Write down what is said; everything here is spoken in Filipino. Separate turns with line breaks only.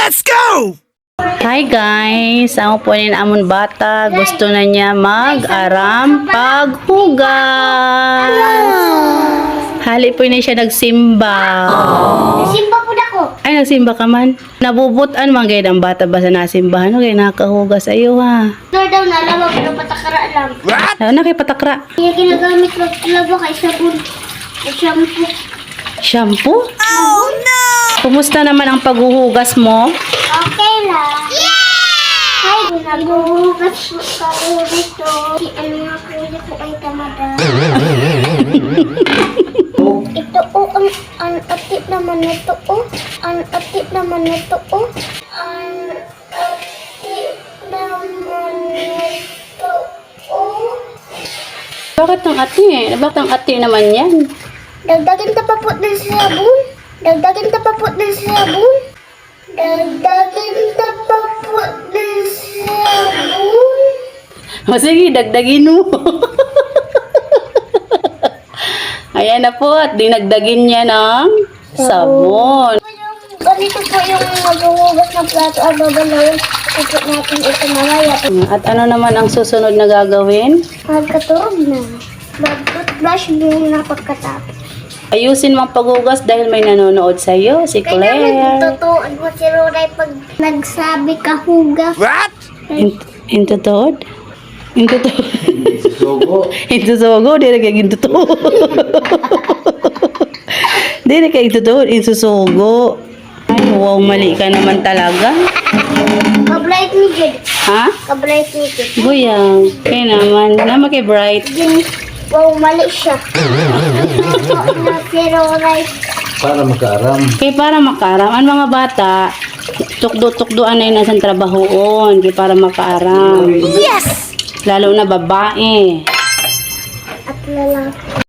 Let's go!
Hi guys, ako po ni amon bata, gusto na niya mag-aram paghugas. Hali po na siya nagsimba.
Simba po dako.
Ay, nagsimba ka man. Nabubutan man gaya ng bata ba sa nasimbahan? No, kaya nakahugas ayo ha.
Sir daw nalawa pero patakara lang.
What?
Ano kay patakra?
Kaya ginagamit ko laba kay sabon. At shampoo.
Shampoo?
Oh no!
Kumusta naman ang paghuhugas mo?
Okay lang. Hi, naghuhugas po kami dito. Si ano nga kuya po ay tamada. Ito o, ang atit naman nito o. Ang atit naman nito o. Ang atit naman nito o.
Bakit ang ati? Bakit ang ati naman yan?
Dagdagan ka pa po ng sabon. Dagdagan ka pa po ng sabon. Dagdagan ka pa po ng sabon.
O sige, dagdagin mo. Ayan na po, at dinagdagin niya ng sabon.
Ganito po yung maghuhugas ng plato at babalawin. Ikot natin ito mamaya.
At ano naman ang susunod na gagawin?
Magkaturog na. Mag-toothbrush muna pagkatapos.
Ayusin mo ang paghugas dahil may nanonood sa iyo, si
Kaya
Claire.
magtutuan mo si Roray pag nagsabi ka hugas.
What?
Intutod? Intutod?
Sogo.
Intusogo, di na kayo intutod. Di na kayo intutod, insusogo. Ay, wow, mali ka naman talaga.
Ka-bright ni Jed.
Ha?
Ka-bright ni Jed.
Buyang. Kaya naman, naman kay Bright.
Wow, mali siya. Nagtutuan na si Roray.
Para magkaaram.
Kaya para makaram, ang mga bata, tukdo-tukdoan na yun sa trabahoon, kaya para makaaram.
Yes!
Lalo na babae.
At lalaki.